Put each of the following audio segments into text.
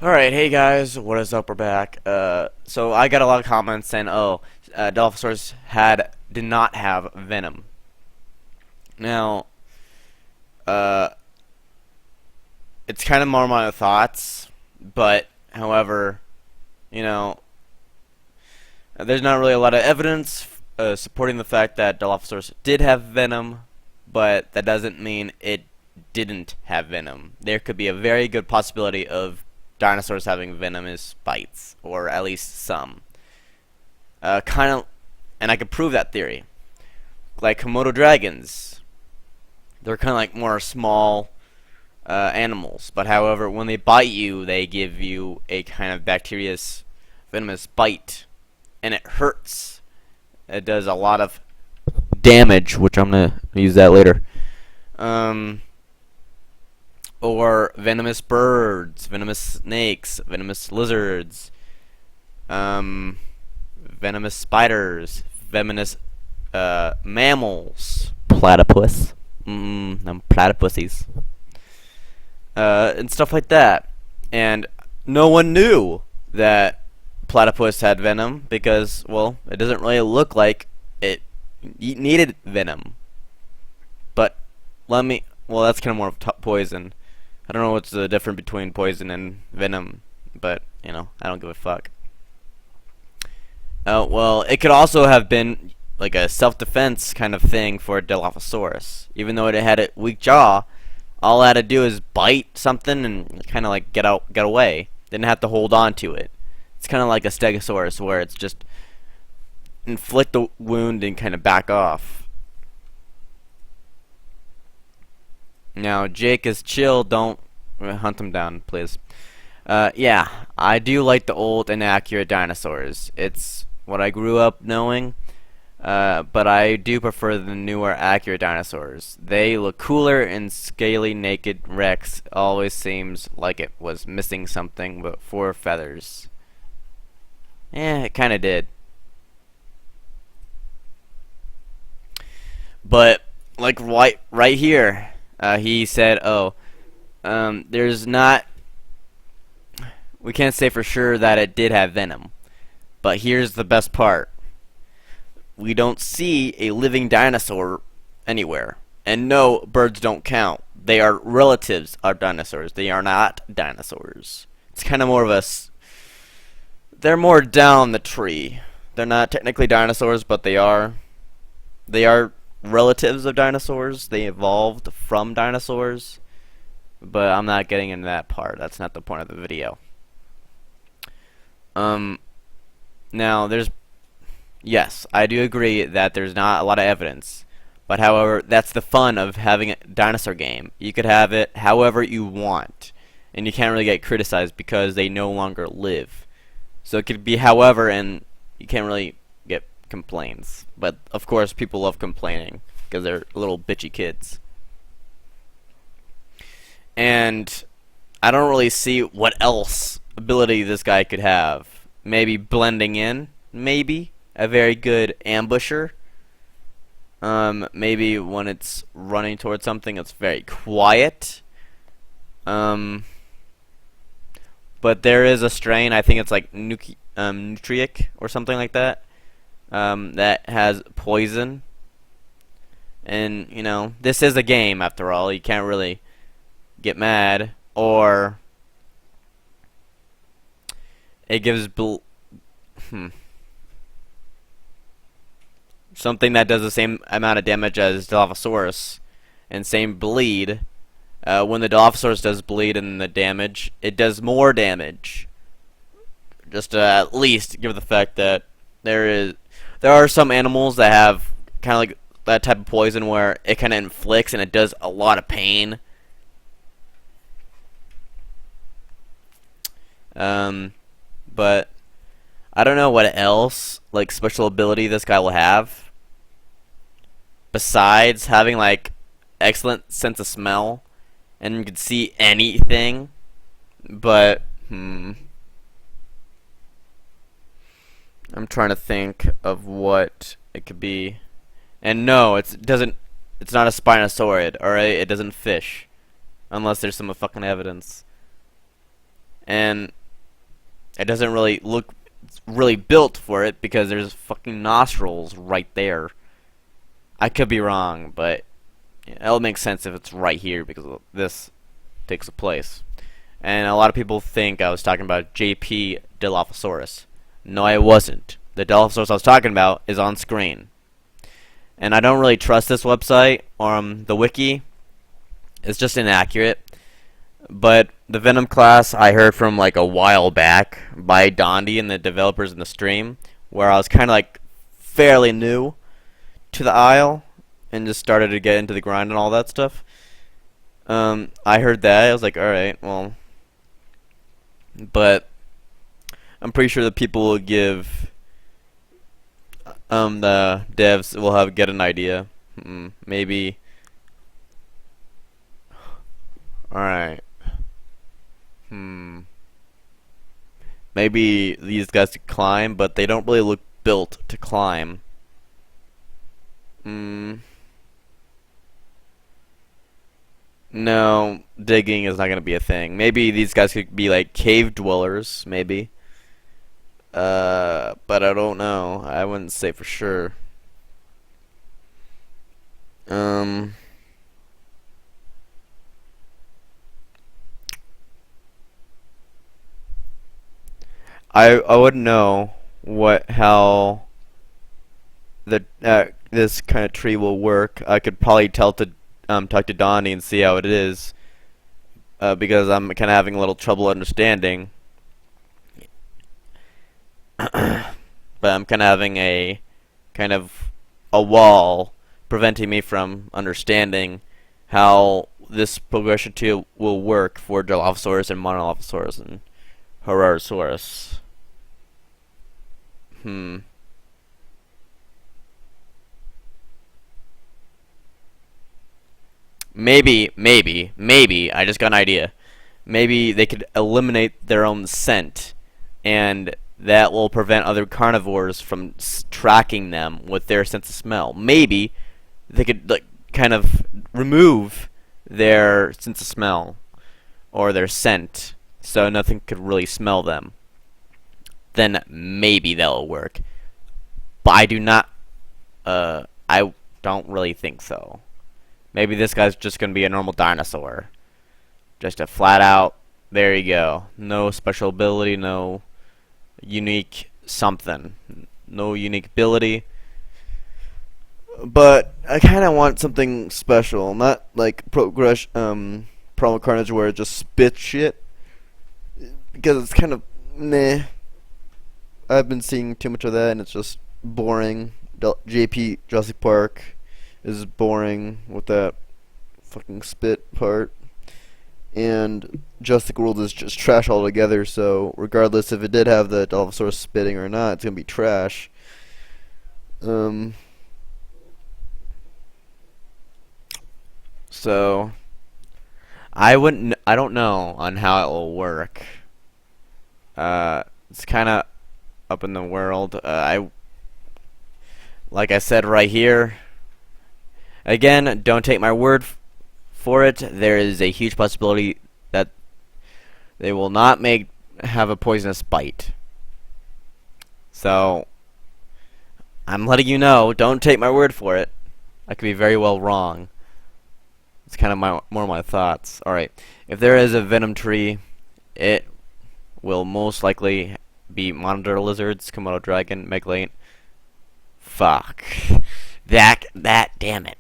Alright, hey guys, what is up? We're back. So I got a lot of comments saying, oh, Dilophosaurus did not have venom. Now, uh, it's kind of more my thoughts, but, however, you know, there's not really a lot of evidence supporting the fact that Dilophosaurus did have venom, but that doesn't mean it didn't have venom. There could be a very good possibility of dinosaurs having venomous bites, or at least some. Kind of, and I could prove that theory. Like Komodo dragons, they're kind of like more small animals, but however, when they bite you, they give you a kind of bacterious, venomous bite, and it hurts. It does a lot of damage, which I'm gonna use that later. Um, or venomous birds, venomous snakes, venomous lizards, venomous spiders, venomous mammals, platypus, platypuses, and stuff like that. And no one knew that platypus had venom because, well, it doesn't really look like it needed venom. But well, that's kind of more of poison. I don't know what's the difference between poison and venom, but, you know, I don't give a fuck. Well, it could also have been like a self-defense kind of thing for Dilophosaurus. Even though it had a weak jaw, all it had to do is bite something and kind of like get away. Didn't have to hold on to it. It's kind of like a Stegosaurus where it's just inflict the wound and kind of back off. Now, Jake is chill. Don't hunt him down, please. Yeah, I do like the old inaccurate dinosaurs. It's what I grew up knowing. But I do prefer the newer accurate dinosaurs. They look cooler, and scaly naked Rex always seems like it was missing something but 4 feathers. Yeah, it kinda did. But, like, right here, he said, oh, there's not, we can't say for sure that it did have venom. But here's the best part. We don't see a living dinosaur anywhere. And no, birds don't count. They are relatives of dinosaurs. They are not dinosaurs. It's kind of more of they're more down the tree. They're not technically dinosaurs, but they are. They are relatives of dinosaurs. They evolved from dinosaurs. But I'm not getting into that part. That's not the point of the video. Now, yes, I do agree that there's not a lot of evidence. But however, that's the fun of having a dinosaur game. You could have it however you want. And you can't really get criticized because they no longer live. So it could be however, and you can't really get complaints. But of course, people love complaining because they're little bitchy kids. And I don't really see what else ability this guy could have. Maybe blending in, maybe a very good ambusher. Maybe when it's running towards something, it's very quiet. But there is a strain, I think it's like Nutriic or something like that, that has poison. And, you know, this is a game after all. You can't really get mad. Or it gives something that does the same amount of damage as Dilophosaurus and same bleed. When the Dilophosaurus does bleed and the damage, it does more damage. Just to at least give the fact that there are some animals that have kind of like that type of poison where it kind of inflicts and it does a lot of pain. But I don't know what else like special ability this guy will have besides having like excellent sense of smell and you can see anything. But I'm trying to think of what it could be. And no, it's not a Spinosaurid, alright? It doesn't fish. Unless there's some fucking evidence. and it doesn't really look really built for it because there's fucking nostrils right there. I could be wrong, but it'll make sense if it's right here because this takes a place. And a lot of people think I was talking about JP Dilophosaurus. No, I wasn't. The Dilophosaurus I was talking about is on screen. And I don't really trust this website or the wiki. It's just inaccurate. But the Venom class I heard from like a while back by Dondi and the developers in the stream, where I was kind of like fairly new to the Isle and just started to get into the grind and all that stuff. I heard that. I was like, alright, well. But I'm pretty sure the people will give the devs will have get an idea. Maybe. Alright. Maybe these guys could climb, but they don't really look built to climb. No, digging is not gonna be a thing. Maybe these guys could be like cave dwellers, maybe. But I don't know. I wouldn't say for sure. I wouldn't know how the this kind of tree will work. I could probably talk to Donnie and see how it is, because I'm kind of having a little trouble understanding. But I'm kind of having a wall preventing me from understanding how this progression tree will work for Dilophosaurus and Monolophosaurus and Horosaurus. Maybe, I just got an idea. Maybe they could eliminate their own scent, and that will prevent other carnivores from tracking them with their sense of smell. Maybe they could like kind of remove their sense of smell or their scent, so nothing could really smell them. Then maybe that'll work. But I do not. I don't really think so. Maybe this guy's just gonna be a normal dinosaur, just a flat out. There you go. No special ability, no unique something, no unique ability. But I kind of want something special, not like Primal Carnage where it just spits shit, because it's kind of meh. I've been seeing too much of that, and it's just boring. JP Jurassic Park is boring with that fucking spit part, and Jurassic World is just trash altogether. So regardless if it did have the Dilophosaurus spitting or not, it's gonna be trash. So I don't know on how it will work. It's kind of up in the world. Like I said right here. Again, don't take my word for it. There is a huge possibility that they will not have a poisonous bite. So I'm letting you know. Don't take my word for it. I could be very well wrong. It's kind of more my thoughts. All right. If there is a venom tree, it will most likely be monitor lizards, Komodo dragon, megalate. Fuck. That damn it.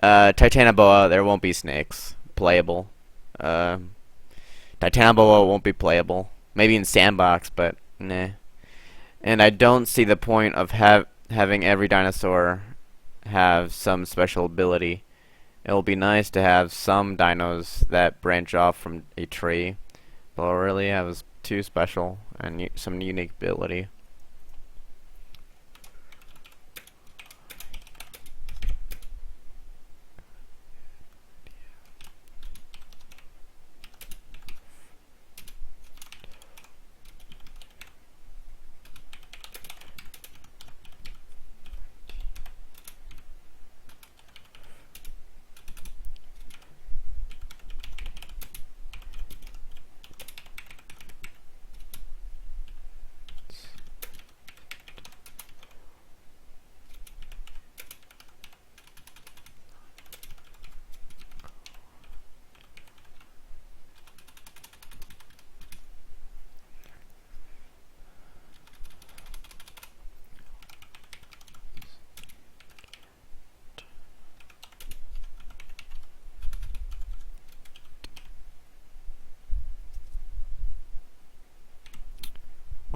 Titanoboa, there won't be snakes. Playable. Titanoboa won't be playable. Maybe in sandbox, but nah. And I don't see the point of having every dinosaur have some special ability. It will be nice to have some dinos that branch off from a tree, but really have too special and some unique ability.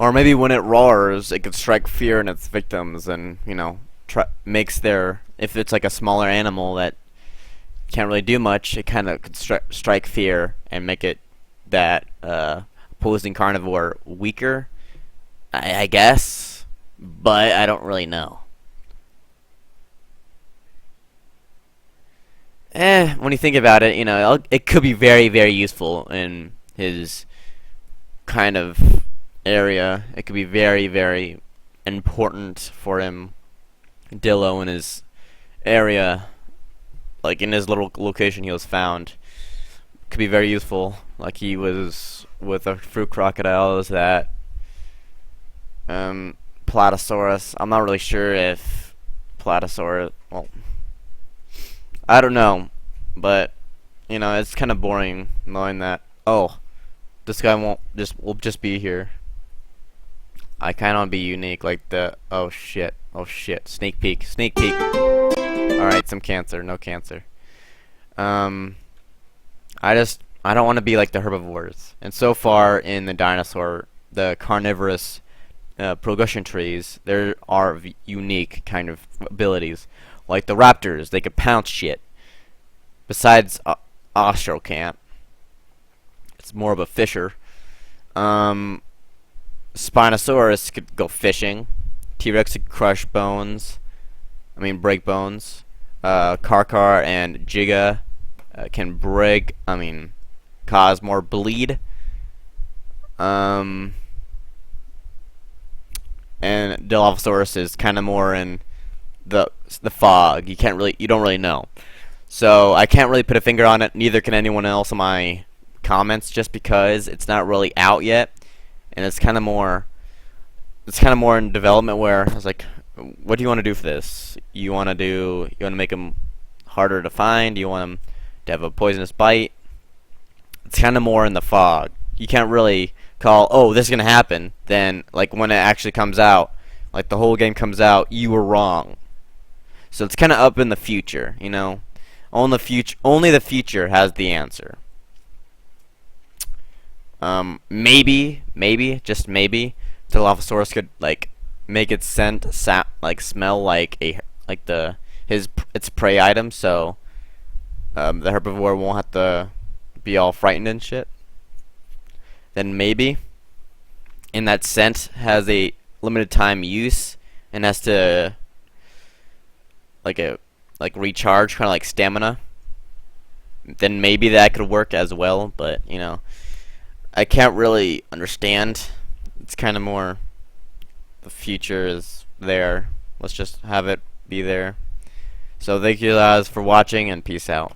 Or maybe when it roars, it could strike fear in its victims, and makes their, if it's like a smaller animal that can't really do much, it kind of could strike fear and make it that opposing carnivore weaker. I guess, but I don't really know. When you think about it, it could be very, very useful in his kind of area. It could be very, very important for him, Dilo, in his area, like in his little location he was found. Could be very useful, like he was with the fruit crocodiles that Platosaurus. I'm not really sure if Platosaurus. Well, I don't know, but it's kind of boring knowing that. Oh, this guy will just be here. I kind of want to be unique, like the oh shit, sneak peek. All right, some cancer, no cancer. I don't want to be like the herbivores. And so far in the carnivorous progression trees, there are unique kind of abilities. Like the raptors, they could pounce shit. Besides Austrocamp, it's more of a fisher. Spinosaurus could go fishing. T-Rex could crush bones. Break bones. Karkar and Giga can cause more bleed. And Dilophosaurus is kind of more in the fog. You don't really know. So I can't really put a finger on it. Neither can anyone else in my comments, just because it's not really out yet, and it's kind of more in development. Where I was like, what do you want to do for this? You want to make them harder to find? You want them to have a poisonous bite? It's kind of more in the fog. You can't really call, oh, this is gonna happen. Then, like when it actually comes out, like the whole game comes out, you were wrong. So it's kind of up in the future, Only the future has the answer. Maybe, just maybe, Dilophosaurus could make its scent smell like its prey item, so the herbivore won't have to be all frightened and shit. Then maybe, and that scent has a limited time use and has to recharge, kind of like stamina. Then maybe that could work as well, but I can't really understand. It's kind of more the future is there. Let's just have it be there. So thank you guys for watching, and peace out.